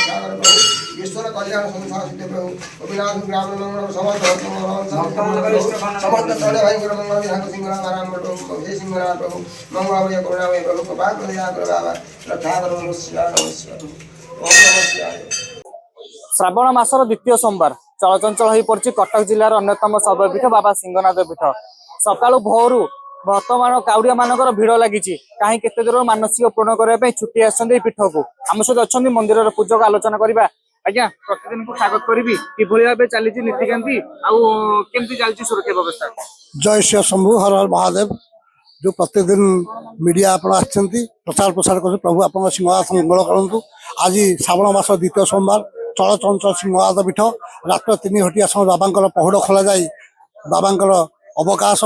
ईश्वर कल्याण संसार सिद्धि प्रभु अविनाश ग्राम मंगल समस्त समस्त तले भाई गुरु मंगल विधान सिंह राम प्रभु हे सिंह प्रभु मंगलामय करुणामय प्रभु कृपा कर दया कर बाबा रक्षा करो नमस्कार नमस्कार ओम नमः शिवाय। श्रावण मासर द्वितीय सोमवार चलचंचल हो पड़ी कटक जिलार अन्यतम सर्वपीठ बाबा सिंहनाथ पीठ सका भोरू बर्तमान काउड़िया मानकर भिड़ लगी कहीं केते दूर मानसिक पूर्ण करने छुट्टी आसछन्ती पीठ को आम सहित अच्छा मंदिर पूजक आलोचना करवा आज्ञा प्रतिदिन को स्वागत करी कि भाव चली नीतिकांति आमती चलती सुरक्षा व्यवस्था। जय श्री शंभु हर हर महादेव जो प्रतिदिन मीडिया आप प्रचार प्रसार कर प्रभु आप सिंहनाथ मंगल करूँ। आज श्रावण मास द्वितीय सोमवार चलचंचल सिंहनाथ पीठ रात 3 घटिया समय बाबा पहुड़ खोल जाए बाबा अवकाश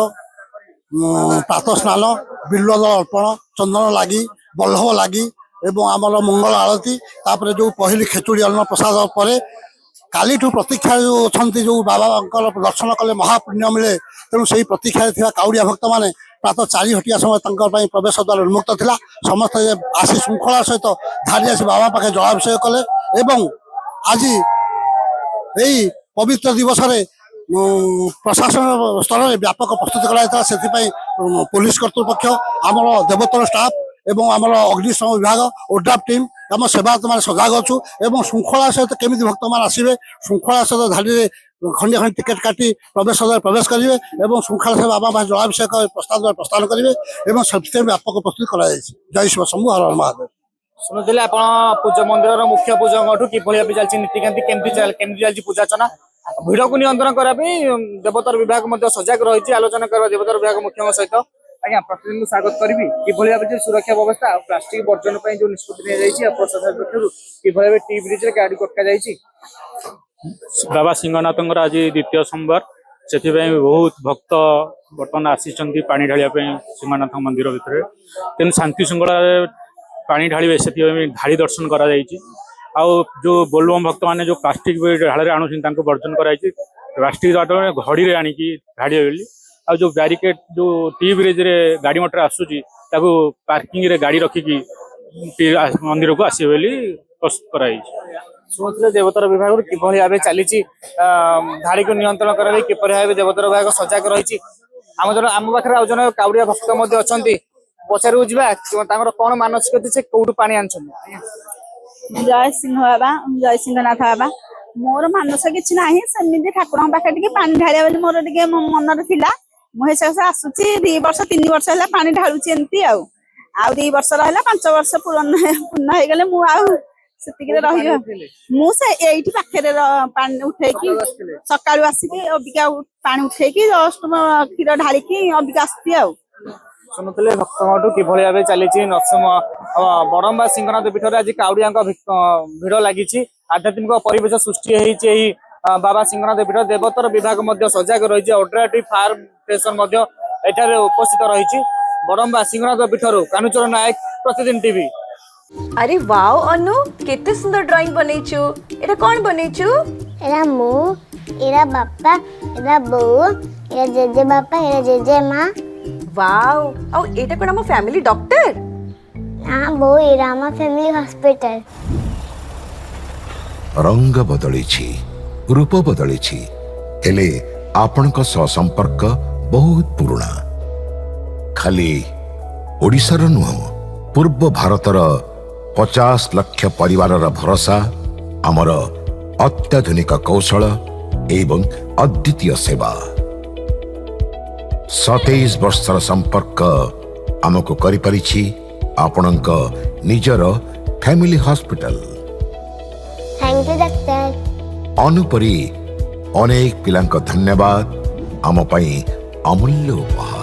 प्रातः स्नान बिल्वल अर्पण चंदन लगी बल्लभ लगी एवं आमर मंगल आरती तापर जो पहली खेचुड़ी अन्न प्रसाद पर काली प्रतीक्षा जो अच्छा जो बाबा दर्शन कले महापुण्य मिले तेणु से प्रतीक्षा काउड़िया भक्त मैंने प्रातः 4 घटिया समय प्रवेश द्वार उन्मुक्त था समस्त आसी श्रृंखला सहित धारी आसी बाबा पाखे जलाभिषेक कले एवं आज यही पवित्र दिवस प्रशासन स्तर में व्यापक प्रस्तुति कराई से पुलिस कर्तृपक्ष आमर देवोत्तर स्टाफ एवं आमर अग्निशम विभाग ओड्राफ टीम आम सेवायत मैंने सजग अच्छु एवं श्रृंखला सहित केमी भक्त मैंने आसवे श्रृंखला सहित धाड़ी खंडे खंडे टिकेट काटी प्रवेश प्रवेश करेंगे और श्रृंखला सहित बाबा जलाभिषेक प्रस्थान करेंगे और से व्यापक प्रस्तुति कराई। जय शिव शंभु हर हर महादेव। शुणुले आप पूज मंदिर मुख्य पूजक कि चलती नीतिकांति केमती चलती पूजार्चना भिड़ को नियंत्रण करने देवतार विभाग सजग रही आलोचना कर देवतार विभाग मुख्य सहित आज्ञा प्रतिदिन को स्वागत करी कि सुरक्षा व्यवस्था प्लास्टिक वर्जन जो निष्पत्ति प्रशासन पक्षर कि टी ब्रिज गाड़ी कटका जाइए। बाबा सिंहनाथ आज द्वितीय सोमवार से बहुत भक्त बर्तमान आसी पानी ढालिया सिंहनाथ मंदिर भितर तेणु शांति श्रृंखला पानी ढालिए से धाड़ी दर्शन कर जो बोलबम भक्त मैंने जो प्लास्टिक ढाल आणुन वर्जन कराई प्लास्टिक घड़ी में आणिकी ढाड़िए बोली आ जो बैरिकेड जो टी ब्रिज रे गाड़ी मोटर आसूची पार्किंग रे गाड़ी रखिकी मंदिर को आसे बोली प्रस्तुत कराई। शुणुले देवतार विभाग कि भाव चली धाड़ी को नियंत्रण कर किपर भाव देवतार विभाग सजग रही आम पाखे आज जन काउड़िया भक्त अच्छा पचारू जा कौन मानसिक से कौटू पानी आन जय सिंह बाबा जय सिंहनाथ बाबा मोर मानस किसी ना सेमती ठाकुर पाखे पानी ढालिया मोर मन था मुझे आसूची 2 वर्ष 3 वर्ष है पानी ढालुची एमती आउ 2 वर्ष रहा 5 वर्ष पूर्ण हो गले से रही पाखे पानी उठे सका आसिक अबिका पानी उठे जस्ट क्षीर ढालिकी अबिका आसती आ शुणुले भक्त कि भाव चली बड़म्बा सिंहनाथ पीठ आज काउड़िया भिड़ लगी आध्यात्मिक परिवेश सृष्टि बाबा सिंहनाथ पीठ देवतार विभाग सजग रही ओड्राटी फार्म स्टेशन उपस्थित रही बड़म्बा सिंहनाथ पीठर कानुचरण नायक प्रतिदिन टीवी। अरे वाओ अनु केते सुंदर ड्राइंग बनैछु एटा कोन बनैछु एरा मु एरा बापा एरा बो एरा जेजे बापा एरा जेजे मां वाओ औ एटा कोन हम फैमिली डॉक्टर हां बो एरा हम फैमिली हॉस्पिटल रंग बदलिछि रूप बदलिछि हेले आपनक संपर्क बहुत पुराना खाली ओडिशार नुह पूर्व भारतर 50 लाख परिवार भरोसा आमर अत्याधुनिक कौशल एवं अद्वितीय सेवा 27 वर्षर संपर्क आमको करिपारिछि आपणक निजर family hospital. Thank you doctor. अनुपरी अनेक पिलांक धन्यवाद आम पई अमूल्य उपहार।